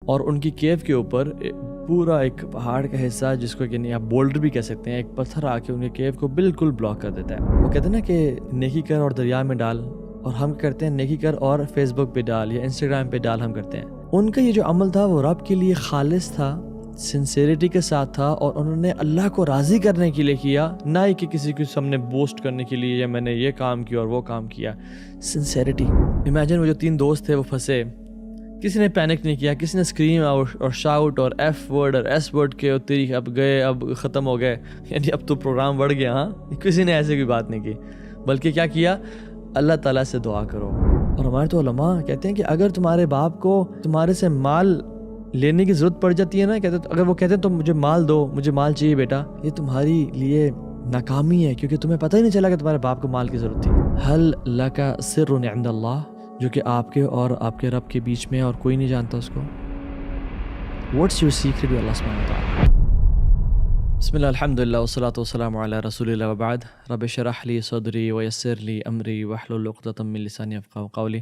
اور ان کی کیو کے اوپر پورا ایک پہاڑ کا حصہ جس کو کہ آپ بولڈر بھی کہہ سکتے ہیں، ایک پتھر آ کے ان کے کیو کو بالکل بلاک کر دیتا ہے۔ وہ کہتے ہیں نا کہ نیکی کر اور دریا میں ڈال، اور ہم کرتے ہیں نیکی کر اور فیس بک پہ ڈال یا انسٹاگرام پہ ڈال، ہم کرتے ہیں۔ ان کا یہ جو عمل تھا وہ رب کے لیے خالص تھا، سنسیریٹی کے ساتھ تھا، اور انہوں نے اللہ کو راضی کرنے کے لیے کیا، نہ ہی کہ کسی کے سامنے بوسٹ کرنے کے لیے یا میں نے یہ کام کیا اور وہ کام کیا۔ سنسیریٹی۔ امیجن وہ جو 3 دوست تھے وہ پھنسے، کسی نے پینک نہیں کیا، کسی نے اسکریم اور شاؤٹ اور ایف ورڈ اور ایس ورڈ کے اور تیری اب گئے، اب ختم ہو گئے، یعنی اب تو پروگرام بڑھ گیا۔ ہاں، کسی نے ایسے کوئی بات نہیں کی، بلکہ کیا کیا؟ اللہ تعالیٰ سے دعا کرو۔ اور ہمارے تو علماء کہتے ہیں کہ اگر تمہارے باپ کو تمہارے سے مال لینے کی ضرورت پڑ جاتی ہے نا، کہتے اگر وہ کہتے ہیں تو مجھے مال دو، مجھے مال چاہیے بیٹا، یہ تمہاری لیے ناکامی ہے، کیونکہ تمہیں پتہ ہی نہیں چلا کہ تمہارے باپ کو مال کی ضرورت تھی۔ حل لک سر عند اللہ، جو کہ آپ کے اور آپ کے رب کے بیچ میں اور کوئی نہیں جانتا اس کو۔ واٹس یور سیکریٹ ود اللہ سبحانہ وتعالی؟ بسم اللہ الحمدللہ والصلاۃ والسلام علی رسول اللہ وبعد، رب اشرح لی صدری ویسر لی امری واحلل عقدۃ من لسانی یفقہوا قولی،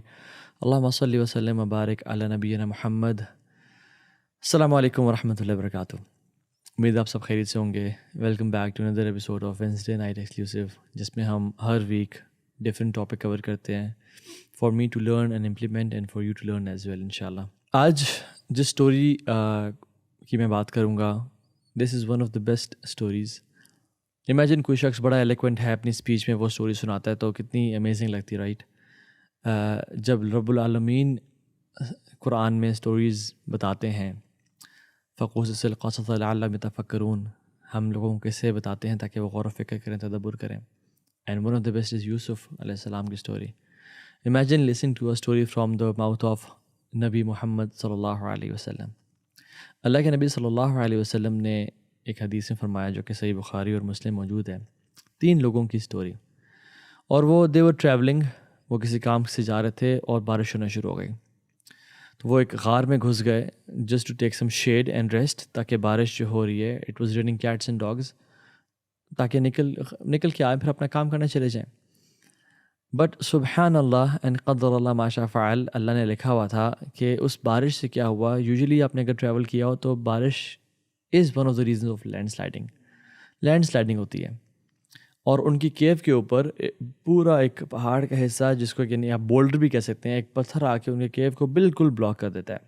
اللہم صلی وسلم وبارک علی نبینا محمد۔ السلام علیکم ورحمۃ اللہ وبرکاتہ۔ امید آپ سب خیریت سے ہوں گے۔ Welcome back to another episode of Wednesday night exclusive, جس میں ہم ہر ویک ڈفرینٹ ٹاپک کور کرتے ہیں، for me to learn and implement and for you to learn as well انشاءاللہ۔ آج جس اسٹوری کی میں بات کروں گا، this is one of the best stories. Imagine کوئی شخص بڑا ایلیکوینٹ ہے، اپنی اسپیچ میں وہ اسٹوری سناتا ہے تو کتنی امیزنگ لگتی ہے، رائٹ؟ جب رب العالمین قرآن میں اسٹوریز بتاتے ہیں، فقصص القصص لعلہم یتفکرون، ہم لوگوں کو کیسے بتاتے ہیں تاکہ وہ غور و فکر کریں، تدبر کریں۔ And one of the best is Yusuf علیہ السلام کی story. Imagine listening to a story from the mouth of نبی محمد صلی اللہ علیہ وسلم۔ اللہ کے نبی صلی اللہ علیہ وسلم نے ایک حدیث میں فرمایا، جو کہ صحیح بخاری اور مسلم موجود ہے، 3 لوگوں کی اسٹوری، اور وہ دے ور ٹریولنگ، وہ کسی کام سے جا رہے تھے اور بارش ہونا شروع ہو گئی، تو وہ ایک غار میں گھس گئے just to take some shade and rest, تاکہ بارش جو ہو رہی ہے، it was raining cats and dogs, تاکہ نکل کے آئے، پھر اپنا کام کرنے چلے جائیں۔ بٹ سبحان اللہ اینڈ قدر اللہ ما شاء فعل، اللہ نے لکھا ہوا تھا کہ اس بارش سے کیا ہوا۔ یوزلی آپ نے اگر ٹریول کیا ہو تو بارش is one of the reasons of land sliding ہوتی ہے، اور ان کی کیو کے اوپر پورا ایک پہاڑ کا حصہ جس کو کہ آپ بولڈر بھی کہہ سکتے ہیں، ایک پتھر آ کے ان کے کیو کو بالکل بلاک کر دیتا ہے۔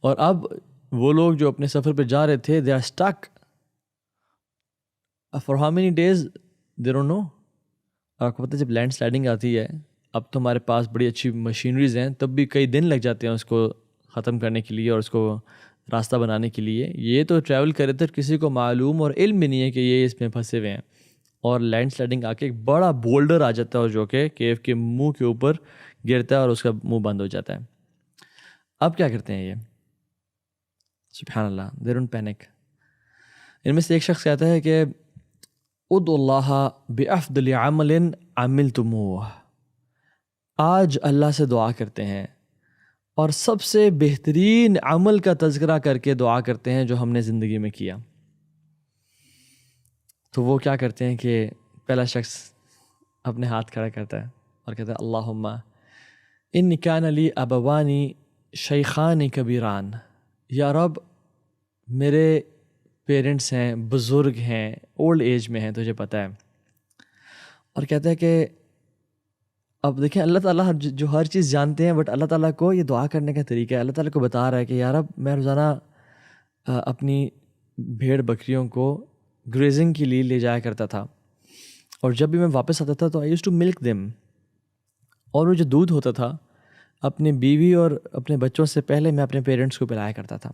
اور اب وہ لوگ جو اپنے سفر پہ جا رہے تھے، they are stuck for how many days they don't know. اور آپ کو پتہ ہے جب لینڈ سلائڈنگ آتی ہے، اب تو ہمارے پاس بڑی اچھی مشینریز ہیں، تب بھی کئی دن لگ جاتے ہیں اس کو ختم کرنے کے لیے اور اس کو راستہ بنانے کے لیے۔ یہ تو ٹریول کر رہے تھے، کسی کو معلوم اور علم بھی نہیں ہے کہ یہ اس میں پھنسے ہوئے ہیں، اور لینڈ سلائڈنگ آ کے ایک بڑا بولڈر آ جاتا ہے، اور جو کہ کیو کے منہ کے اوپر گرتا ہے اور اس کا منہ بند ہو جاتا ہے۔ اب کیا کرتے ہیں یہ؟ سبحان اللہ، دے ڈونٹ پینک۔ ان میں سے ایک شخص کہتا ہے کہ ادعوا اللہ بافضل عمل عملتموہ، آج اللہ سے دعا کرتے ہیں اور سب سے بہترین عمل کا تذکرہ کر کے دعا کرتے ہیں جو ہم نے زندگی میں کیا۔ تو وہ کیا کرتے ہیں کہ پہلا شخص اپنے ہاتھ کھڑا کرتا ہے اور کہتا ہے اللہم ان کان لی ابوانی شیخان کبیران، یا رب میرے پیرنٹس ہیں، بزرگ ہیں، اولڈ ایج میں ہیں، تجھے پتہ ہے۔ اور کہتا ہے کہ اب دیکھیں اللہ تعالیٰ جو ہر چیز جانتے ہیں، بٹ اللہ تعالیٰ کو یہ دعا کرنے کا طریقہ ہے۔ اللہ تعالیٰ کو بتا رہا ہے کہ یا رب میں روزانہ اپنی بھیڑ بکریوں کو گریزنگ کے لیے لے جایا کرتا تھا، اور جب بھی میں واپس آتا تھا تو I used to milk them, اور وہ جو دودھ ہوتا تھا اپنی بیوی اور اپنے بچوں سے پہلے میں اپنے پیرنٹس کو پلایا کرتا تھا۔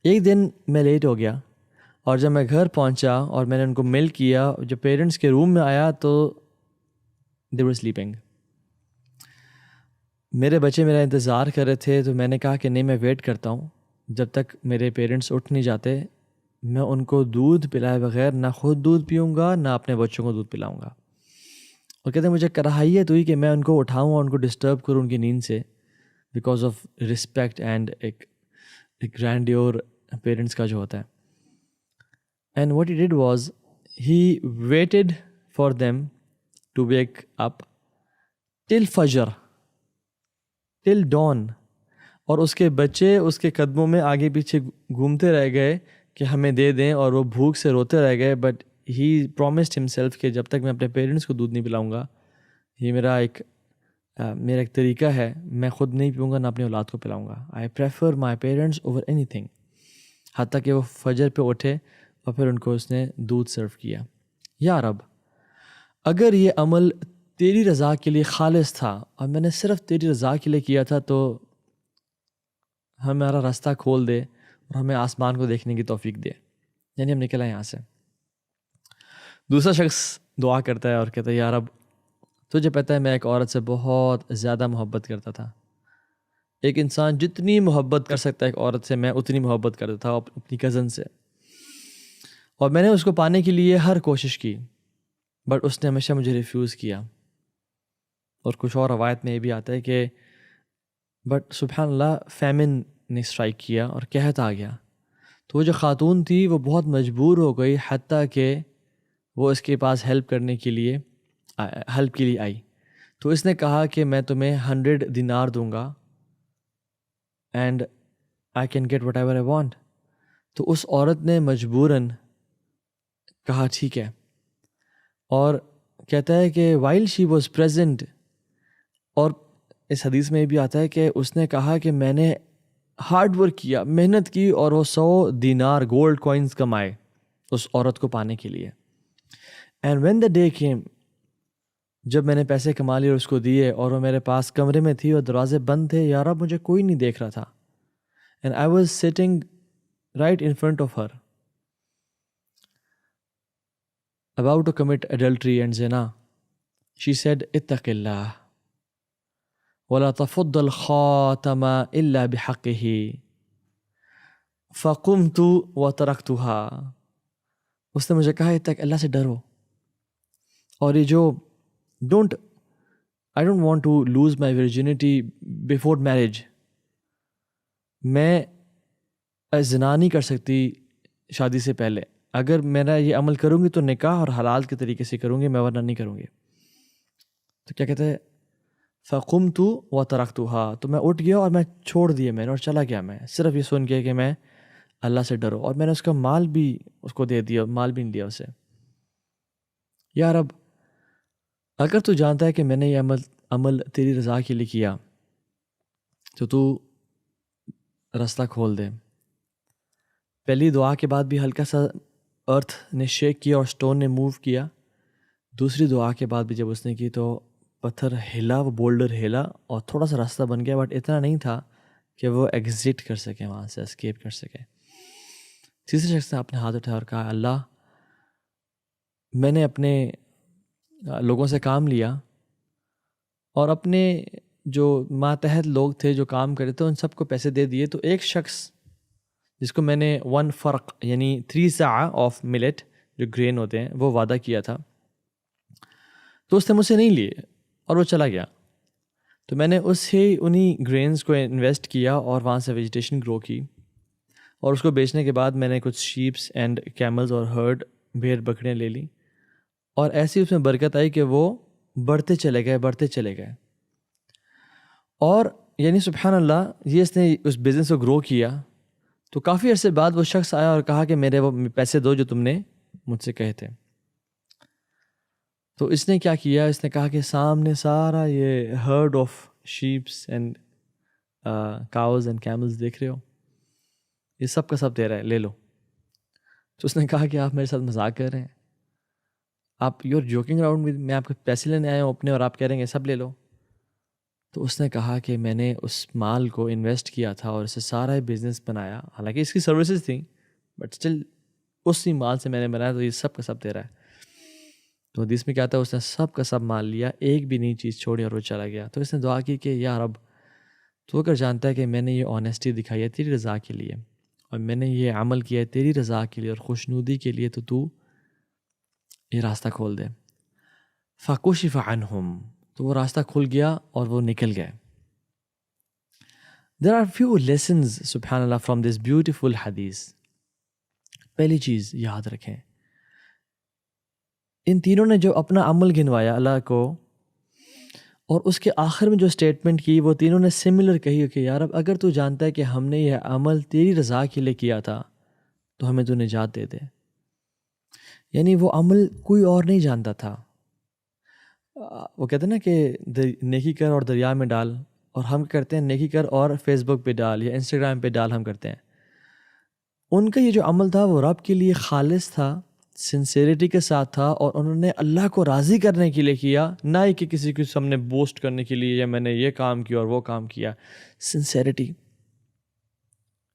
ایک دن میں لیٹ ہو گیا، اور جب میں گھر پہنچا اور میں نے ان کو ملک کیا، جب پیرنٹس کے روم میں آیا تو they were sleeping۔ میرے بچے میرا انتظار کر رہے تھے، تو میں نے کہا کہ نہیں، میں ویٹ کرتا ہوں جب تک میرے پیرنٹس اٹھ نہیں جاتے، میں ان کو دودھ پلائے بغیر نہ خود دودھ پیوں گا نہ اپنے بچوں کو دودھ پلاؤں گا۔ اور کہتے ہیں مجھے کراہیت ہوئی کہ میں ان کو اٹھاؤں اور ان کو ڈسٹرب کروں ان کی نیند سے، بیکاز آف رسپیکٹ اینڈ ایک گرینڈیور پیرنٹس کا جو ہوتا ہے۔ And what he did was he waited for them to wake up till فجر، ٹل ڈان، اور اس کے بچے اس کے قدموں میں آگے پیچھے گھومتے رہ گئے کہ ہمیں دے دیں، اور وہ بھوک سے روتے رہ گئے. بٹ ہی پرومسڈ ہمسیلف کہ جب تک میں اپنے پیرنٹس کو دودھ نہیں پلاؤں گا، یہ میرا ایک طریقہ ہے، میں خود نہیں پیوں گا نہ اپنی اولاد کو پلاؤں گا. I prefer my parents over اینی تھنگ. حتیٰ کہ وہ فجر پہ اٹھے اور پھر ان کو اس نے دودھ سرو کیا. یا رب، اگر یہ عمل تیری رضا کے لیے خالص تھا اور میں نے صرف تیری رضا کے لیے کیا تھا، تو ہمارا راستہ کھول دے اور ہمیں آسمان کو دیکھنے کی توفیق دے. یعنی ہم نکل آئے یہاں سے. دوسرا شخص دعا کرتا ہے اور کہتا ہے، یا رب، تجھے پتہ ہے میں ایک عورت سے بہت زیادہ محبت کرتا تھا. ایک انسان جتنی محبت کر سکتا ہے ایک عورت سے، میں اتنی محبت کرتا تھا اپنی کزن سے، اور میں نے اس کو پانے کے لیے ہر کوشش کی، بٹ اس نے ہمیشہ مجھے ریفیوز کیا. اور کچھ اور روایت میں یہ بھی آتا ہے کہ بٹ سبحان اللہ فیمن نے اسٹرائک کیا اور قحط آ گیا. تو وہ جو خاتون تھی وہ بہت مجبور ہو گئی، حتیٰ کہ وہ اس کے پاس ہیلپ کے لیے آئی. تو اس نے کہا کہ میں تمہیں 100 دینار دوں گا and I can get whatever I want. تو اس عورت نے مجبوراً کہا ٹھیک ہے. اور کہتا ہے کہ وائل شی واز پریزنٹ، اور اس حدیث میں بھی آتا ہے کہ اس نے کہا کہ میں نے ہارڈ ورک کیا، محنت کی، اور وہ 100 دینار گولڈ کوائنز کمائے اس عورت کو پانے کے لیے. And when the day came, جب میں نے پیسے کما لیے اور اس کو دیے، اور وہ میرے پاس کمرے میں تھی اور دروازے بند تھے، یا رب مجھے کوئی نہیں دیکھ رہا تھا. And I was sitting right in front of her about to commit adultery and zina. She said, اتق اللہ ولا تفض الخاتم الا بحقه. فقمت وتركتها. اس نے مجھے کہا اتق اللہ سے ڈرو، اور یہ جو I don't want to lose my virginity before marriage. میں زنا نہیں کر سکتی شادی سے پہلے. اگر میرا یہ عمل کروں گی تو نکاح اور حلال کے طریقے سے کروں گی، میں ورنہ نہیں کروں گی. تو کیا کہتے ہیں، فقمت وتركتها. تو میں اٹھ گیا اور میں چھوڑ دیا میں نے، اور چلا گیا میں صرف یہ سن کے کہ میں اللہ سے ڈرو. اور میں نے اس کا مال بھی اس کو دے دیا، مال بھی نہیں دیا اسے. یا رب، اگر تو جانتا ہے کہ میں نے یہ عمل تیری رضا کے لیے کیا، تو راستہ کھول دے. پہلی دعا کے بعد بھی ہلکا سا ارتھ نے شیک کیا اور سٹون نے موو کیا. دوسری دعا کے بعد بھی جب اس نے کی تو پتھر ہلا، وہ بولڈر ہلا اور تھوڑا سا راستہ بن گیا، بٹ اتنا نہیں تھا کہ وہ ایگزٹ کر سکے، وہاں سے اسکیپ کر سکے. تیسرے شخص نے اپنے ہاتھ اٹھایا اور کہا، اللہ، میں نے اپنے لوگوں سے کام لیا اور اپنے جو ماتحت لوگ تھے جو کام کرے تھے ان سب کو پیسے دے دیے. تو ایک شخص جس کو میں نے 1 فرق یعنی 3 ساع آف ملٹ جو گرین ہوتے ہیں وہ وعدہ کیا تھا، تو اس نے مجھ سے نہیں لیے اور وہ چلا گیا. تو میں نے انہی گرینز کو انویسٹ کیا اور وہاں سے ویجیٹیشن گرو کی، اور اس کو بیچنے کے بعد میں نے کچھ شیپس اینڈ کیملز اور ہرڈ بھیڑ بکریاں لے لی، اور ایسی اس میں برکت آئی کہ وہ بڑھتے چلے گئے. اور یعنی سبحان اللہ، یہ اس نے اس بزنس کو گرو کیا. تو کافی عرصے بعد وہ شخص آیا اور کہا کہ میرے وہ پیسے دو جو تم نے مجھ سے کہے تھے. تو اس نے کیا کیا، اس نے کہا کہ سامنے سارا یہ heard of shapes and cows and camels دیکھ رہے ہو، یہ سب کا سب دے رہا ہے، لے لو. تو اس نے کہا کہ آپ میرے ساتھ مذاق کر رہے ہیں، آپ you are joking around with, میں آپ کے پیسے لینے آیا ہوں اپنے اور آپ کہہ رہے ہیں کہ سب لے لو. تو اس نے کہا کہ میں نے اس مال کو انویسٹ کیا تھا اور اسے سارا بزنس بنایا، حالانکہ اس کی سروسز تھیں بٹ اسٹل اسی مال سے میں نے بنایا، تو یہ سب کا سب دے رہا ہے. تو حدیث میں کیا تھا، اس نے سب کا سب مال لیا، ایک بھی نئی چیز چھوڑی اور وہ چلا گیا. تو اس نے دعا کی کہ یا رب، تو اگر جانتا ہے کہ میں نے یہ آنیسٹی دکھائی ہے تیری رضا کے لیے، اور میں نے یہ عمل کیا ہے تیری رضا کے لیے اور خوشنودی کے لیے، تو یہ راستہ کھول دے. فَكُشِفَ عَنْهُمْ. تو وہ راستہ کھل گیا اور وہ نکل گئے. There are few lessons سبحان اللہ from this beautiful حدیث. پہلی چیز یاد رکھیں، ان تینوں نے جو اپنا عمل گنوایا اللہ کو، اور اس کے آخر میں جو اسٹیٹمنٹ کی وہ تینوں نے سملر کہی کہ یا رب اگر تو جانتا ہے کہ ہم نے یہ عمل تیری رضا کے لیے کیا تھا تو ہمیں تو نجات دے دے. یعنی وہ عمل کوئی اور نہیں جانتا تھا. وہ کہتے ہیں نا کہ نیکی کر اور دریا میں ڈال، اور ہم کرتے ہیں نیکی کر اور فیس بک پہ ڈال یا انسٹاگرام پہ ڈال ہم کرتے ہیں. ان کا یہ جو عمل تھا وہ رب کے لیے خالص تھا، سنسیریٹی کے ساتھ تھا، اور انہوں نے اللہ کو راضی کرنے کے لیے کیا، نہ ہی کہ کسی کے سامنے بوسٹ کرنے کے لیے یا میں نے یہ کام کیا اور وہ کام کیا. سنسیریٹی.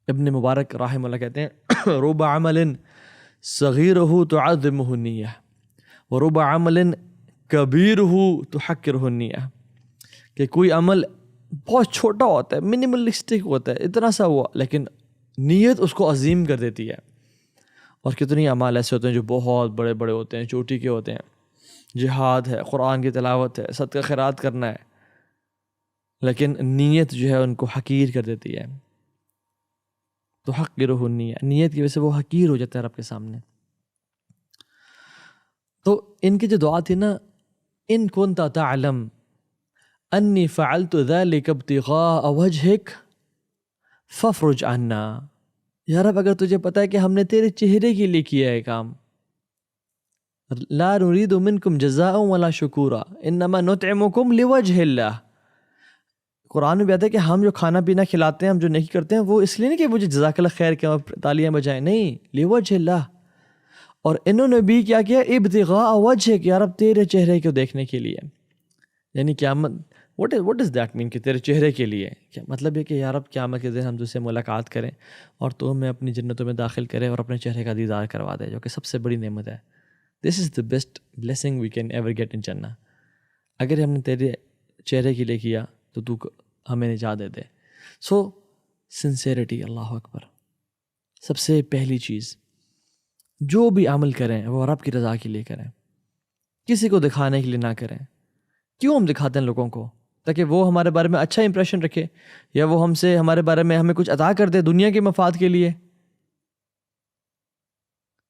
ابن مبارک رحمہ اللہ کہتے ہیں رب عمل صغیرہ تعظمہ النیہ ورب عمل کبیرہ تحقرہ النیہ، کہ کوئی عمل بہت چھوٹا ہوتا ہے، منیملسٹک ہوتا ہے، اتنا سا ہوا، لیکن نیت اس کو عظیم کر دیتی ہے. اور کتنی اعمال ایسے ہوتے ہیں جو بہت بڑے بڑے ہوتے ہیں، چوٹی کے ہوتے ہیں. جہاد ہے، قرآن کی تلاوت ہے، صدقہ خیرات کرنا ہے، لیکن نیت جو ہے ان کو حقیر کر دیتی ہے. تو حقرہ النیہ، نیت کی وجہ سے وہ حقیر ہو جاتا ہے رب کے سامنے. تو ان کی جو دعا تھی نا، ان کنت تعلم انی فعلت ذلک ابتغاء وجہک فافرج عنا. یا رب اگر تجھے پتہ ہے کہ ہم نے تیرے چہرے کے لیے کیا ہے کام، لا نرید منکم جزاء ولا شکورا انما نطعمکم لوجہ اللہ. قرآن میں بھی آتا ہے کہ ہم جو کھانا پینا کھلاتے ہیں، ہم جو نیکی کرتے ہیں، وہ اس لیے نہیں کہ مجھے جزاک اللہ خیر کہ تالیاں بجائیں، نہیں، لوجہ اللہ. اور انہوں نے بھی کیا کیا؟ ابتغاء وجہک، یا رب تیرے چہرے کو دیکھنے کے لیے. یعنی قیامت واٹ ڈز دیٹ مین کہ تیرے چہرے کے لیے کیا مطلب ہے کہ یا رب قیامت کے دن ہم تجھ سے ملاقات کریں اور تو ہمیں اپنی جنتوں میں داخل کرے اور اپنے چہرے کا دیدار کروا دے، جو کہ سب سے بڑی نعمت ہے. This is the best blessing we can ever get in جنہ. اگر ہم نے تیرے چہرے کے لیے کیا تو تو ہمیں نجات دے دے. سو سنسیریٹی، اللہ اکبر. سب سے پہلی چیز، جو بھی عمل کریں وہ رب کی رضا کے لیے کریں، کسی کو دکھانے کے لیے نہ کریں. کیوں ہم دکھاتے ہیں لوگوں کو؟ تاکہ وہ ہمارے بارے میں اچھا امپریشن رکھے، یا وہ ہم سے ہمارے بارے میں ہمیں کچھ عطا کر دے دنیا کے مفاد کے لیے.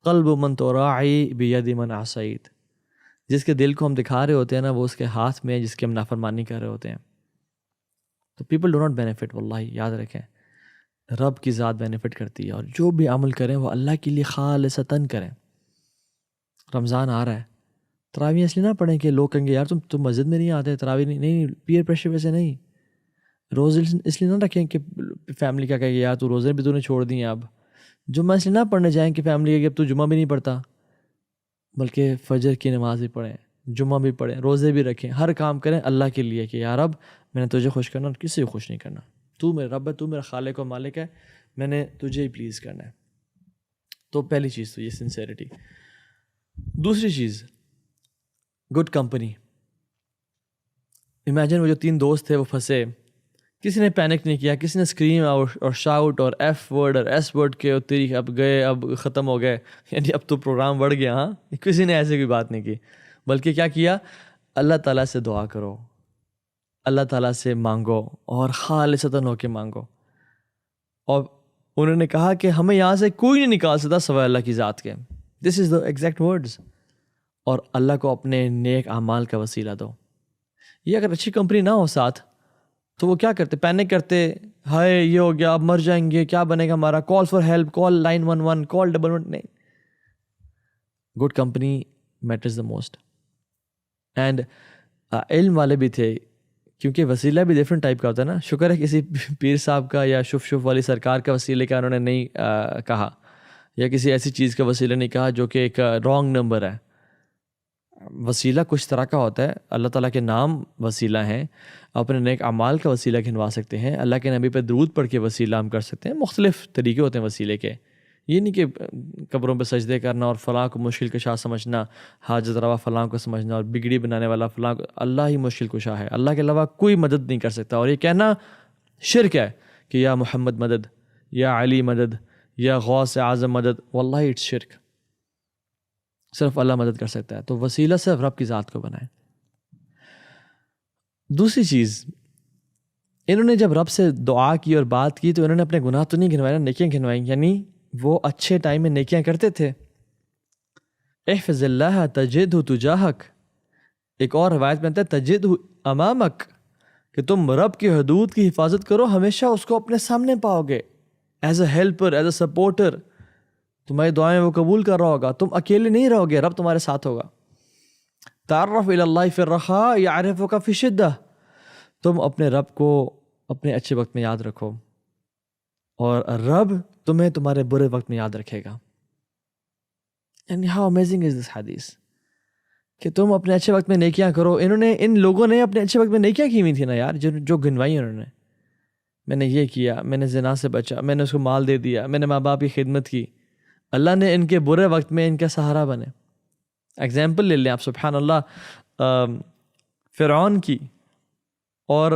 قلب من تراعی بید من عصیت، جس کے دل کو ہم دکھا رہے ہوتے ہیں نا، وہ اس کے ہاتھ میں جس کی ہم نافرمانی کر رہے ہوتے ہیں. تو پیپل ڈو ناٹ بینیفٹ، واللہ یاد رکھیں، رب کی ذات بینیفٹ کرتی ہے. اور جو بھی عمل کریں وہ اللہ کے لیے خالصتاً کریں. رمضان آ رہا ہے، تراویح اس لیے نہ پڑھیں کہ لوگ کہیں گے یار تم مسجد میں نہیں آتے، تراویح نہیں، پیئر پریشر ویسے نہیں. روزے اس لیے نہ رکھیں کہ فیملی کیا کہے گی یار تو روزے بھی تو نے چھوڑ دیے. اب جمعہ اس لیے نہ پڑھنے جائیں کہ فیملی کہے گی اب تو جمعہ بھی نہیں پڑھتا، بلکہ فجر کی نماز بھی پڑھیں، جمعہ بھی پڑھیں، روزے بھی رکھیں. ہر کام کریں اللہ کے لیے کہ یار اب میں نے تجھے خوش کرنا اور کسی کو خوش نہیں کرنا. تو میرا رب ہے، تو میرا خالق و مالک ہے، میں نے تجھے ہی پلیز کرنا ہے. تو پہلی چیز تو یہ سنسیریٹی. دوسری چیز، گڈ کمپنی. امیجن وہ جو 3 دوست تھے وہ پھنسے، کسی نے پینک نہیں کیا، کسی نے اسکریم اور شاؤٹ اور ایف ورڈ اور ایس ورڈ کے تیری اب گئے، اب ختم ہو گئے، یعنی اب تو پروگرام بڑھ گیا. ہاں، کسی نے ایسے کوئی بات نہیں کی، بلکہ کیا کیا؟ اللہ تعالیٰ سے دعا کرو، اللہ تعالیٰ سے مانگو اور خالصتاً ہو کے مانگو. اور انہوں نے کہا کہ ہمیں یہاں سے کوئی نہیں نکال سکتا سوائے اللہ کی ذات کے. دس از دا ایگزیکٹ ورڈز. اور اللہ کو اپنے نیک اعمال کا وسیلہ دو. یہ اگر اچھی کمپنی نہ ہو ساتھ تو وہ کیا کرتے؟ پینک کرتے، ہائے یہ ہو گیا، اب مر جائیں گے، کیا بنے گا ہمارا، call for help, call 911، call 11. نہیں، good company matters the most. And علم والے بھی تھے، کیونکہ وسیلہ بھی ڈفرینٹ ٹائپ کا ہوتا ہے نا. شکر ہے کسی پیر صاحب کا یا شف والی سرکار کا وسیلے کا انہوں نے نہیں کہا، یا کسی ایسی چیز کا وسیلہ نہیں کہا جو کہ ایک رانگ نمبر ہے. وسیلہ کچھ طرح کا ہوتا ہے. اللہ تعالیٰ کے نام وسیلہ ہیں، اپنے نیک اعمال کا وسیلہ گھنوا سکتے ہیں، اللہ کے نبی پہ درود پڑھ کے وسیلہ ہم کر سکتے ہیں. مختلف طریقے ہوتے ہیں وسیلے کے. یہ نہیں کہ قبروں پہ سجدے کرنا اور فلاں کو مشکل کشا سمجھنا، حاجت روا فلاں کو سمجھنا اور بگڑی بنانے والا فلاں کو. اللہ ہی مشکل کشا ہے، اللہ کے علاوہ کوئی مدد نہیں کر سکتا. اور یہ کہنا شرک ہے کہ یا محمد مدد، یا علی مدد، یا غوث اعظم مدد. واللہ اٹس شرک. صرف اللہ مدد کر سکتا ہے. تو وسیلہ صرف رب کی ذات کو بنائیں. دوسری چیز، انہوں نے جب رب سے دعا کی اور بات کی تو انہوں نے اپنے گناہ تو نہیں گنوائے، نیکیاں گنوائیں. یعنی وہ اچھے ٹائم میں نیکیاں کرتے تھے. احفظ اللہ تجدہ تجاہک، ایک اور روایت میں آتا ہے تجد امامک، کہ تم رب کی حدود کی حفاظت کرو، ہمیشہ اس کو اپنے سامنے پاؤ گے، as a helper, as a supporter. تمہاری دعائیں وہ قبول کر رہا ہوگا، تم اکیلے نہیں رہو گے، رب تمہارے ساتھ ہوگا. تعرف الی اللہ فی الرخاء یعرفک فی الشدہ، تم اپنے رب کو اپنے اچھے وقت میں یاد رکھو اور رب تمہیں تمہارے برے وقت میں یاد رکھے گا. یعنی ہاؤ امیزنگ از دس حدیث کہ تم اپنے اچھے وقت میں نیکیاں کرو. ان لوگوں نے اپنے اچھے وقت میں نیکیاں کی ہوئی تھی نا یار، جو گنوائی انہوں نے. میں نے یہ کیا، میں نے زنا سے بچا، میں نے اس کو مال دے دیا، میں نے ماں باپ کی خدمت کی. اللہ نے ان کے برے وقت میں ان کا سہارا بنے. ایگزامپل لے لیں آپ، سبحان اللہ، فرعون کی اور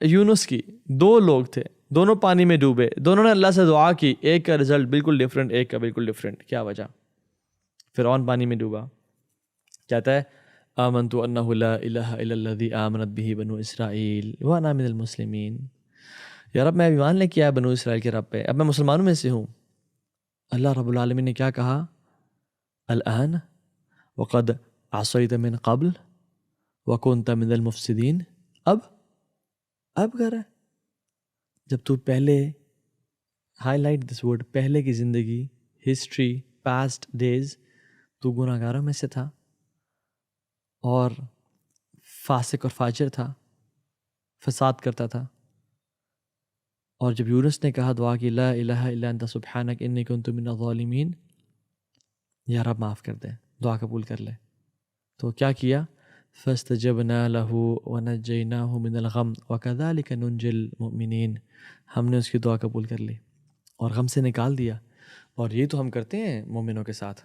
یونس کی، دو لوگ تھے، دونوں پانی میں ڈوبے، دونوں نے اللہ سے دعا کی، ایک کا رزلٹ بالکل ڈفرینٹ، ایک کا بالکل ڈفرینٹ. کیا وجہ؟ فرعون پانی میں ڈوبا، کہتا ہے آمنت انہ لا الہ الا الذی آمنت بہ بنو اسرائیل وانا من المسلمین. یا رب میں ایمان لے کے آیا بنو اسرائیل کے رب پہ، اب میں مسلمانوں میں سے ہوں. اللہ رب العالمین نے کیا کہا؟ الآن وقد عصیت من قبل وکنت من المفسدین. اب کر رہا ہے، جب تو پہلے، ہائی لائٹ دس ورڈ، پہلے کی زندگی، ہسٹری، پاسٹ ڈیز، تو گناہ گاروں میں سے تھا اور فاسق اور فاجر تھا، فساد کرتا تھا. اور جب یونس نے کہا، دعا کی، لا الہ الا انت سبحانک انی کنت من الظالمین، یا رب معاف کر دے، دعا قبول کر لے، تو کیا کیا؟ فاستجبنا له ونجیناہ من الغم وکذلک ننجی المؤمنین. ہم نے اس کی دعا قبول کر لی اور غم سے نکال دیا. اور یہ تو ہم کرتے ہیں مومنوں کے ساتھ.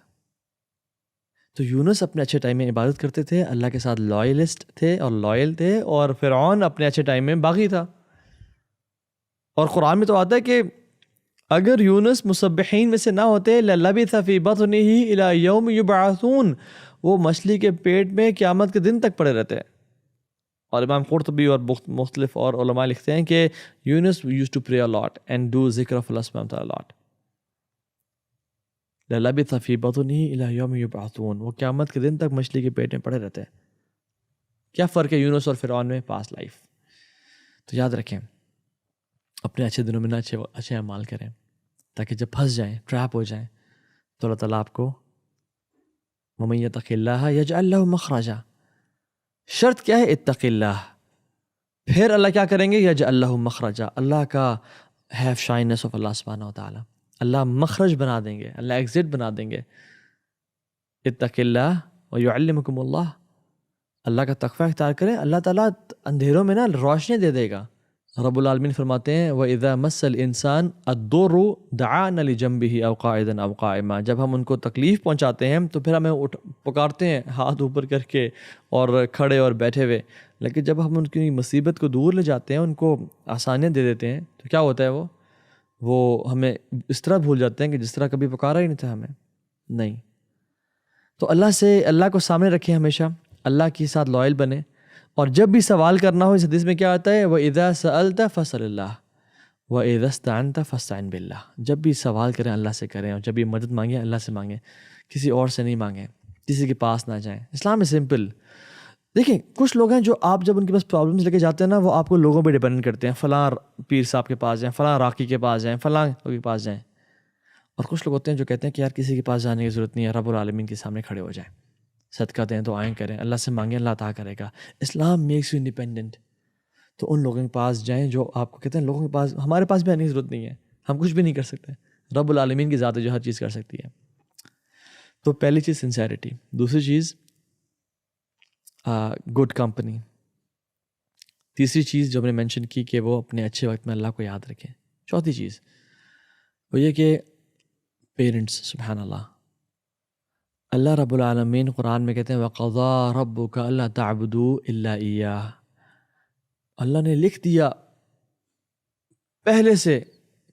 تو یونس اپنے اچھے ٹائم میں عبادت کرتے تھے، اللہ کے ساتھ لائلسٹ تھے اور لائل تھے، اور فرعون اپنے اچھے ٹائم میں باغی تھا. اور قرآن میں تو آتا ہے کہ اگر یونس مسبحین میں سے نہ ہوتے للبث فی بطنہ الی یوم یبعثون، وہ مچھلی کے پیٹ میں قیامت کے دن تک پڑے رہتے ہیں. اور امام قرطبی اور مختلف اور علماء لکھتے ہیں کہ یونس used to pray a lot and do ذکر of اللہ سبحانہ وتعالی a lot. للبث فی بطنہ الی یوم یبعثون، وہ قیامت کے دن تک مچھلی کے پیٹ میں پڑے رہتے ہیں. کیا فرق ہے یونس اور فرعون میں؟ پاس لائف. تو یاد رکھیں، اپنے اچھے دنوں میں نہ اچھے اعمال کریں، تاکہ جب پھنس جائیں، ٹریپ ہو جائیں، تو اللہ تعالیٰ آپ کو وَمَن یتق اللہ یجعل لہ مخرجا. شرط کیا ہے؟ اتق اللہ. پھر اللہ کیا کریں گے؟ یجعل لہ مخرجا. اللہ کا ہیو شائنس آف اللہ سبحانہ و تعالیٰ، اللہ مخرج بنا دیں گے، اللہ ایگزٹ بنا دیں گے. اتق اللہ ویعلمکم اللہ. اللہ کا تقوی اختیار کریں، اللہ تعالیٰ اندھیروں میں نا روشنی دے دے گا. رب العالمین فرماتے ہیں وَإِذَا مَسَّ الْإِنسَانَ الضُّرُّ دَعَانَا لِجَنبِهِ أَوْ قَاعِدًا أَوْ قَائِمًا. جب ہم ان کو تکلیف پہنچاتے ہیں تو پھر ہمیں پکارتے ہیں ہاتھ اوپر کر کے اور کھڑے اور بیٹھے ہوئے. لیکن جب ہم ان کی مصیبت کو دور لے جاتے ہیں، ان کو آسانیاں دے دیتے ہیں، تو کیا ہوتا ہے؟ وہ ہمیں اس طرح بھول جاتے ہیں کہ جس طرح کبھی پکارا ہی نہیں تھا ہمیں. نہیں، تو اللہ کو سامنے رکھیں، ہمیشہ اللہ کے ساتھ لائل بنے. اور جب بھی سوال کرنا ہو، اس حدیث میں کیا آتا ہے؟ وَإِذَا سَأَلْتَ فَاسْأَلِ اللَّهَ وَإِذَا اسْتَعَنْتَ فَاسْتَعِنْ بِاللَّهِ. جب بھی سوال کریں اللہ سے کریں، اور جب بھی مدد مانگیں اللہ سے مانگیں، کسی اور سے نہیں مانگیں، کسی کے پاس نہ جائیں. اسلام ہے سمپل. دیکھیں کچھ لوگ ہیں جو آپ جب ان کے پاس پرابلمس لے کے جاتے ہیں نا، وہ آپ کو لوگوں پہ ڈیپینڈ کرتے ہیں، فلاں پیر صاحب کے پاس جائیں، فلاں راقی کے پاس جائیں، فلاں کے پاس جائیں. اور کچھ لوگ ہوتے ہیں جو کہتے ہیں کہ یار کسی کے پاس جانے کی ضرورت نہیں ہے، رب العالمین کے سامنے کھڑے ہو جائیں، صدقہ دیں، دعائیں کریں، اللہ سے مانگیں، اللہ عطا کرے گا. Islam makes you independent. تو ان لوگوں کے پاس جائیں جو آپ کو کہتے ہیں لوگوں کے پاس، ہمارے پاس بھی آنے کی ضرورت نہیں ہے، ہم کچھ بھی نہیں کر سکتے، رب العالمین کی ذات ہے جو ہر چیز کر سکتی ہے. تو پہلی چیز سنسیریٹی. دوسری چیز گڈ کمپنی. تیسری چیز جو ہم نے مینشن کی کہ وہ اپنے اچھے وقت میں اللہ کو یاد رکھیں. چوتھی چیز وہ یہ کہ پیرنٹس، سبحان اللہ، اللہ رب العالمین قرآن میں کہتے ہیں وَقَضَىٰ رَبُّكَ أَلَّا تَعْبُدُوا إِلَّا إِيَّاهُ. اللہ نے لکھ دیا پہلے سے،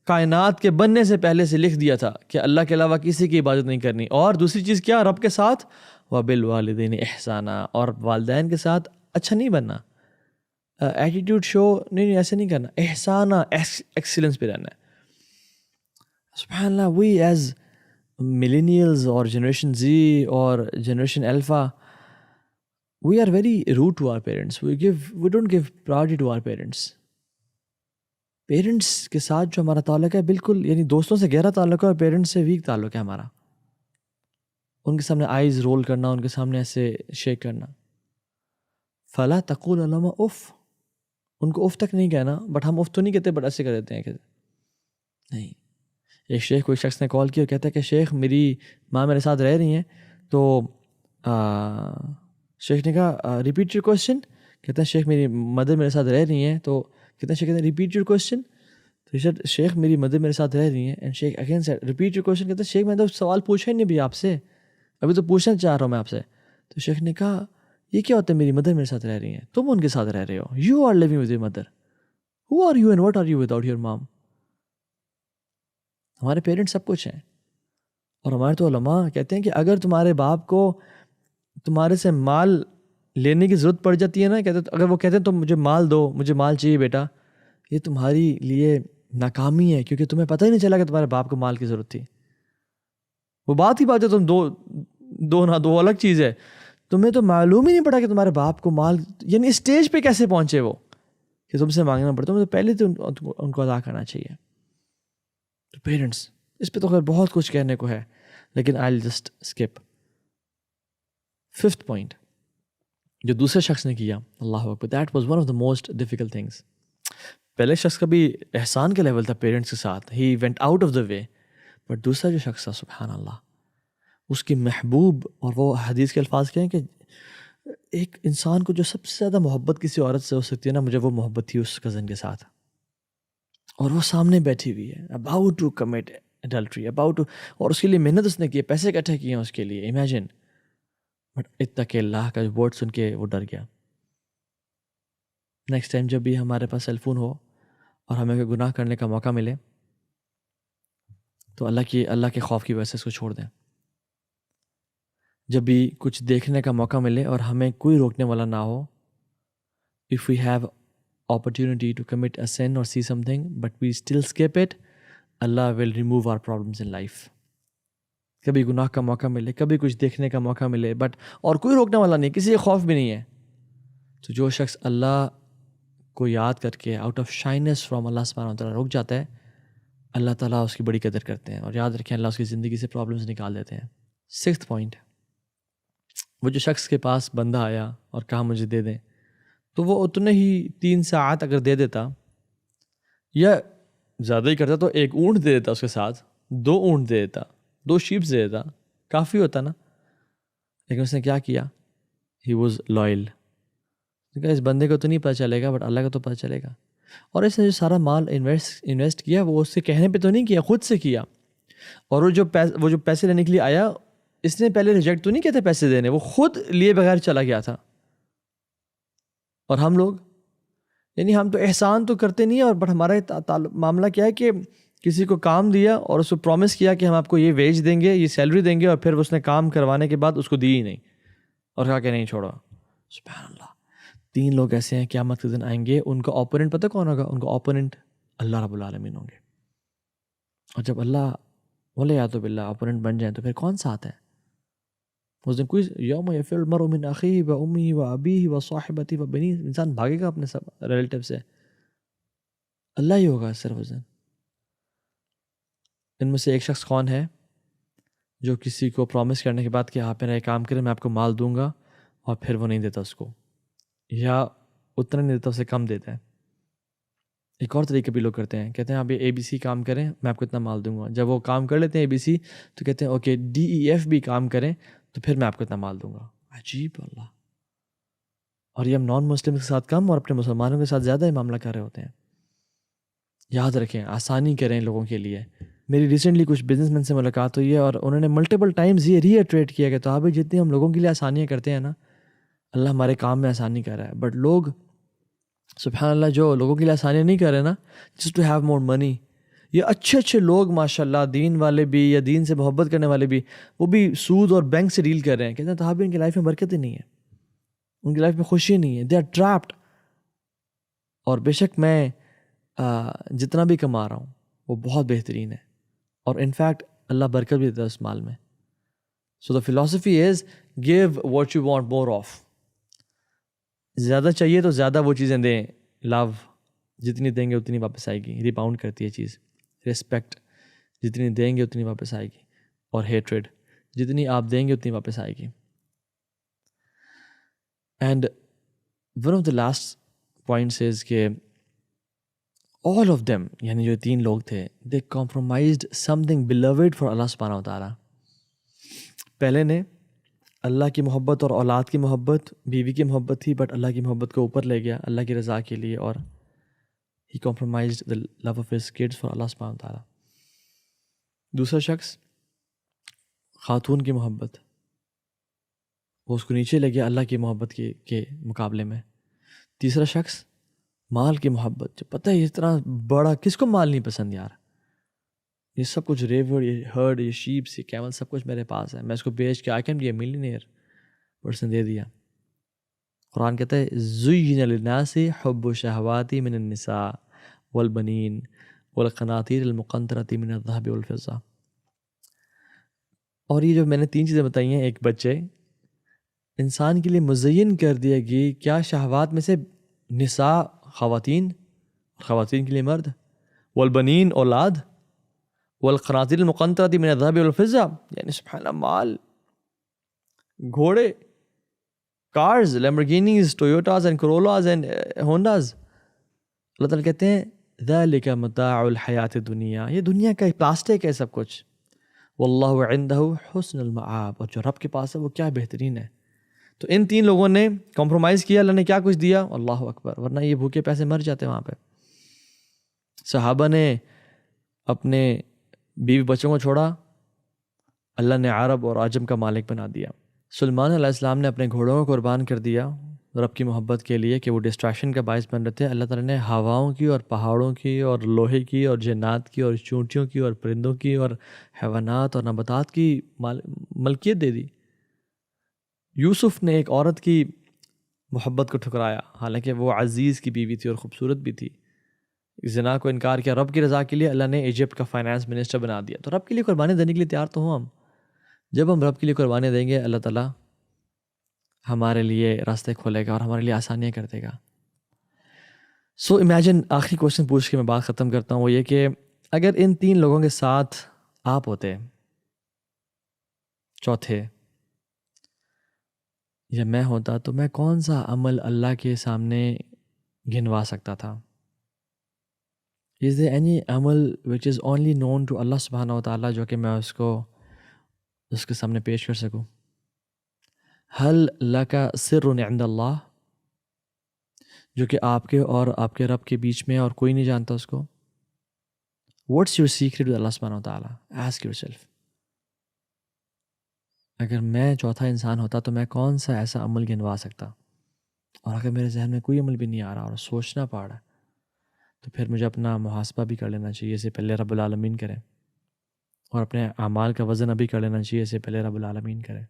کائنات کے بننے سے پہلے سے لکھ دیا تھا کہ اللہ کے علاوہ کسی کی عبادت نہیں کرنی. اور دوسری چیز کیا؟ رب کے ساتھ وَبِالْوَالِدَيْنِ إِحْسَانًا، اور والدین کے ساتھ اچھا نہیں بننا، ایٹیٹیوڈ شو نہیں ایسے نہیں کرنا، احسانہ، ایکسیلنس پہ رہنا ہے. سبحان اللہ. وی ایز ملینیلز اور جنریشن زی اور generation alpha, we are very rude to our parents. We don't give priority to our parents. Parents کے ساتھ جو ہمارا تعلق ہے بالکل یعنی دوستوں سے گہرا تعلق ہے اور پیرنٹس سے ویک تعلق ہے ہمارا. ان کے سامنے آئیز رول کرنا, ان کے سامنے ایسے شیک کرنا. فلا تقول لهما اف, ان کو اف تک نہیں کہنا, بٹ ہم اف تو نہیں کہتے, بٹ ایسے کر دیتے ہیں کہ نہیں. ایک شیخ کوئی شخص نے کال کیا اور کہتا ہے کہ شیخ میری ماں میرے ساتھ رہ رہی ہیں, تو شیخ نے کہا ریپیٹ یور کوشچن. کہتا ہے شیخ میری مدر میرے ساتھ رہ رہی ہیں, تو کہتے ہیں شیخ کہتے ہیں ریپیٹ یور کوشچن. تو شیخ میری مدر میرے ساتھ رہ رہی ہیں, اینڈ شیخ again said repeat your question. کہتے ہیں شیخ میں تو سوال پوچھا ہی نہیں بھی آپ سے, ابھی تو پوچھنا چاہ رہا ہوں میں آپ سے. تو شیخ نے کہا یہ کیا ہوتا ہے میری مدر میرے ساتھ رہ رہی ہیں, تم ان کے ساتھ رہ رہے ہو, you are living with your mother, who are you and what are you without your mom. ہمارے پیرنٹس سب کچھ ہیں. اور ہمارے تو علماء کہتے ہیں کہ اگر تمہارے باپ کو تمہارے سے مال لینے کی ضرورت پڑ جاتی ہے نا, کہتے اگر وہ کہتے ہیں تو مجھے مال دو, مجھے مال چاہیے بیٹا, یہ تمہاری لیے ناکامی ہے, کیونکہ تمہیں پتہ ہی نہیں چلا کہ تمہارے باپ کو مال کی ضرورت تھی. وہ بات ہی بات ہے, تم دو نہ دو الگ چیز ہے. تمہیں تو معلوم ہی نہیں پڑا کہ تمہارے باپ کو مال, یعنی اسٹیج پہ کیسے پہنچے وہ کہ تم سے مانگنا پڑتا. تمہیں تو پہلے تو ان کو ادا کرنا چاہیے. تو پیرنٹس, اس پہ تو خیر بہت کچھ کہنے کو ہے, لیکن I will just skip. 5th point جو دوسرے شخص نے کیا, اللہ اکبر, that was one of the most difficult things. پہلے شخص کا بھی احسان کا لیول تھا پیرنٹس کے ساتھ, he went out of the way. But دوسرا جو شخص تھا سبحان اللہ, اس کی محبوب, اور وہ حدیث کے الفاظ کہیں کہ ایک انسان کو جو سب سے زیادہ محبت کسی عورت سے ہو سکتی ہے نا, مجھے وہ محبت تھی اس کزن کے ساتھ. اور وہ سامنے بیٹھی ہوئی ہے, about to commit adultery, about to, اور اس کے لیے محنت اس نے کی ہے, پیسے اکٹھے کیے ہیں اس کے لیے, امیجن. بٹ اتق اللہ کا ورڈ سن کے وہ ڈر گیا. نیکسٹ ٹائم جب بھی ہمارے پاس سیل فون ہو اور ہمیں کوئی گناہ کرنے کا موقع ملے, تو اللہ کے خوف کی وجہ سے اس کو چھوڑ دیں. جب بھی کچھ دیکھنے کا موقع ملے اور ہمیں کوئی روکنے والا نہ ہو, if we have opportunity to commit a sin or see something but we still skip it, Allah will remove our problems in life. کبھی گناہ کا موقع ملے, کبھی کچھ دیکھنے کا موقع ملے, بٹ اور کوئی روکنے والا نہیں, کسی کا خوف بھی نہیں ہے, تو جو شخص اللہ کو یاد کر کے آؤٹ آف شائنس فرام اللہ سبحانہ وتعالیٰ رک جاتا ہے, اللہ تعالیٰ اس کی بڑی قدر کرتے ہیں. اور یاد رکھیں اللہ اس کی زندگی سے پرابلمس نکال دیتے ہیں. 6th پوائنٹ, وہ جو شخص کے پاس بندہ آیا اور کہا مجھے دے دیں, تو وہ اتنے ہی 3 ساعت اگر دے دیتا یا زیادہ ہی کرتا تو 1 اونٹ دے دیتا, اس کے ساتھ 2 اونٹ دے دیتا, 2 شیپس دے دیتا, کافی ہوتا نا. لیکن اس نے کیا کیا, ہی واز لائل. اس بندے کو تو نہیں پتہ چلے گا, بٹ اللہ کا تو پتہ چلے گا. اور اس نے جو سارا مال انویسٹ کیا, وہ اس کے کہنے پہ تو نہیں کیا, خود سے کیا. اور وہ جو پیسے لینے کے لیے آیا, اس نے پہلے ریجیکٹ تو نہیں کیا تھا پیسے دینے, وہ خود لیے بغیر چلا گیا تھا. اور ہم لوگ, یعنی ہم تو احسان تو کرتے نہیں ہیں, اور بٹ ہمارا معاملہ کیا ہے کہ کسی کو کام دیا اور اس کو پرومس کیا کہ ہم آپ کو یہ ویج دیں گے, یہ سیلری دیں گے, اور پھر اس نے کام کروانے کے بعد اس کو دی ہی نہیں, اور کہا کہ نہیں چھوڑو. سبحان اللہ. 3 لوگ ایسے ہیں قیامت کے دن آئیں گے, ان کا اوپوننٹ پتہ کون ہوگا, ان کا اوپوننٹ اللہ رب العالمین ہوں گے. اور جب اللہ بولے یا تو باللہ اوپوننٹ بن جائیں, تو پھر کون ساتھ ہے اس دن؟ کوئی یوم یفر المرء من اخیہ و امیہ و ابیہ و صاحبتہ و بنیہ, انسان بھاگے گا اپنے سب ریلیٹیو سے, اللہ ہی ہوگا صرف اس دن. ان میں سے ایک شخص کون ہے جو کسی کو پرومس کرنے کے بعد کہ آپ میرا یہ کام کریں, میں آپ کو مال دوں گا, اور پھر وہ نہیں دیتا اس کو, یا اتنا نہیں دیتا, اسے کم دیتا ہے. ایک اور طریقے بھی لوگ کرتے ہیں, کہتے ہیں آپ یہ ABC کام کریں, میں آپ کو اتنا مال دوں گا. جب وہ کام کر لیتے ہیں ABC, تو کہتے ہیں اوکے DEF بھی کام کریں, تو پھر میں آپ کو اتنا مال دوں گا. عجیب اللہ. اور یہ ہم نان مسلم کے ساتھ کم اور اپنے مسلمانوں کے ساتھ زیادہ ہی معاملہ کر رہے ہوتے ہیں. یاد رکھیں, آسانی کریں لوگوں کے لیے. میری ریسنٹلی کچھ بزنس مین سے ملاقات ہوئی ہے, اور انہوں نے ملٹیپل ٹائمز یہ ری ایٹریٹ کیا کہ تو آپ جتنی ہم لوگوں کے لیے آسانیاں کرتے ہیں نا, اللہ ہمارے کام میں آسانی کر رہا ہے. بٹ لوگ سبحان اللہ جو لوگوں کے لیے آسانیاں نہیں کر رہے نا, جسٹ ٹو ہیو مور منی. یہ اچھے لوگ ماشاء اللہ, دین والے بھی یا دین سے محبت کرنے والے بھی, وہ بھی سود اور بینک سے ڈیل کر رہے ہیں. کہتے ہیں تو ان کی لائف میں برکت ہی نہیں ہے, ان کی لائف میں خوشی نہیں ہے, دے آر ٹریپڈ. اور بے شک میں جتنا بھی کما رہا ہوں وہ بہت بہترین ہے, اور انفیکٹ اللہ برکت بھی دیتا ہے اس مال میں. So the philosophy is give what you want more of. زیادہ چاہیے تو زیادہ وہ چیزیں دیں. لو جتنی دیں گے اتنی واپس آئے گی. ریباؤنڈ کرتی ہے چیز. رسپیکٹ جتنی دیں گے اتنی واپس آئے گی. اور ہیٹریڈ جتنی آپ دیں گے اتنی واپس آئے گی. And one of the last points is کہ all of them یعنی جو 3 لوگ تھے they compromised something beloved for اللہ سبحانہ و تعالیٰ. پہلے نے اللہ کی محبت اور اولاد کی محبت, بیوی کی محبت تھی بٹ اللہ کی محبت کو اوپر لے گیا اللہ کی رضا کے لیے, اور he compromised the love of his kids for اللہ سبحانہ و تعالیٰ. دوسرا شخص خاتون کی محبت, وہ اس کو نیچے لے گیا اللہ کی محبت کے مقابلے میں. تیسرا شخص مال کی محبت, جو پتہ ہے اتنا بڑا کس کو مال نہیں پسند یار, یہ سب کچھ ریور, یہ ہرڈ, یہ شیپس, یہ کیمل, سب کچھ میرے پاس ہے, میں اس کو بیچ کے I can be a millionaire person دے دیا. قرآن کہتا ہے زُيِّنَ لِلنَّاسِ حُبُّ الشَّهَوَاتِ مِنَ النِّسَاءِ وَالْبَنِينَ وَالْقَنَاطِيرِ الْمُقَنطَرَةِ مِنَ الذَّهَبِ وَالْفِضَّةِ. اور یہ جو میں نے 3 چیزیں بتائی ہیں, ایک بچے انسان کے لیے مزین کر دیا گئی کیا شہوات میں سے نساء خواتین, خواتین کے لیے مرد, والبنین اولاد, والقناطیر المقنطرۃ من الذهب والفضہ, یعنی سبحان اللہ مال, گھوڑے, کارز, لیمبورگینیز, ٹویوٹاز اینڈ کورولاز اینڈ ہونڈاز. اللہ تعالیٰ کہتے ہیں ذالک متاع الحیات الدنیا, یہ دنیا کا پلاسٹک ہے سب کچھ. واللہ عندہ حسن المآب, اور جو رب کے پاس ہے وہ کیا بہترین ہے. تو ان 3 لوگوں نے کمپرومائز کیا, اللہ نے کیا کچھ دیا, اللہ اکبر, ورنہ یہ بھوکے پیسے مر جاتے وہاں پہ. صحابہ نے اپنے بیوی بچوں کو چھوڑا, اللہ نے عرب اور عجم کا مالک بنا دیا. سلمان علیہ السلام نے اپنے گھوڑوں کو قربان کر دیا رب کی محبت کے لیے کہ وہ ڈسٹریکشن کا باعث بن رہے تھے. اللہ تعالیٰ نے ہواؤں کی اور پہاڑوں کی اور لوہے کی اور جنات کی اور چونٹیوں کی اور پرندوں کی اور حیوانات اور نباتات کی ملکیت دے دی. یوسف نے ایک عورت کی محبت کو ٹھکرایا, حالانکہ وہ عزیز کی بیوی تھی اور خوبصورت بھی تھی. زنا کو انکار کیا رب کی رضا کے لیے, اللہ نے ایجپٹ کا فائنانس منسٹر بنا دیا. تو رب کے لیے قربانی دینے کے لیے تیار تو ہوں ہم. جب ہم رب کے لیے قربانی دیں گے اللہ تعالیٰ ہمارے لیے راستے کھولے گا اور ہمارے لیے آسانیاں کر دے گا. سو امیجن, آخری کوشچن پوچھ کے میں بات ختم کرتا ہوں, وہ یہ کہ اگر ان 3 لوگوں کے ساتھ آپ ہوتے, چوتھے, یا میں ہوتا, تو میں کون سا عمل اللہ کے سامنے گنوا سکتا تھا؟ از there any عمل which is only known to اللہ سبحانہ و تعالیٰ جو کہ میں اس کے سامنے پیش کر سکوں؟ حل لک سر عند اللہ, جو کہ آپ کے اور آپ کے رب کے بیچ میں اور کوئی نہیں جانتا اس کو. واٹس یور سیکریٹ ود اللہ سبحانہ و تعالیٰ؟ Ask your self. اگر میں چوتھا انسان ہوتا تو میں کون سا ایسا عمل گنوا سکتا, اور اگر میرے ذہن میں کوئی عمل بھی نہیں آ رہا اور سوچنا پڑ رہا ہے, تو پھر مجھے اپنا محاسبہ بھی کر لینا چاہیے, اس سے پہلے رب العالمین کرے, اور اپنے اعمال کا وزن ابھی کر لینا چاہیے, اس سے پہلے رب العالمین کرے.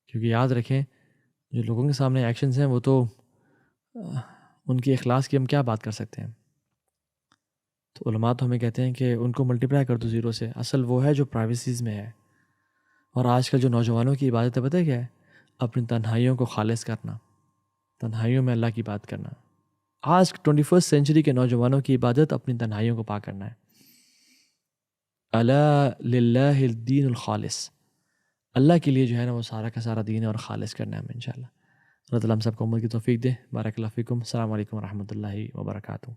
کیونکہ یاد رکھیں جو لوگوں کے سامنے ایکشنز ہیں وہ تو ان کی اخلاص کی ہم کیا بات کر سکتے ہیں. تو علماء تو ہمیں کہتے ہیں کہ ان کو ملٹیپلائی کر دو 0 سے, اصل وہ ہے جو پرائیویسیز میں ہے. اور آج کل جو نوجوانوں کی عبادت ہے پتہ ہے کیا ہے؟ اپنی تنہائیوں کو خالص کرنا, تنہائیوں میں اللہ کی بات کرنا. آج 21 سینچری کے نوجوانوں کی عبادت اپنی تنہائیوں کو پاک کرنا ہے. الا للہ الدین الخالص, اللہ کے لیے جو ہے نا وہ سارا کا سارا دین ہے, اور خالص کرنا ہے ہمیں انشاءاللہ. اللہ تعالیٰ ہم سب کو عمل کی توفیق دے. بارک اللہ فیکم. السلام علیکم ورحمۃ اللہ وبرکاتہ.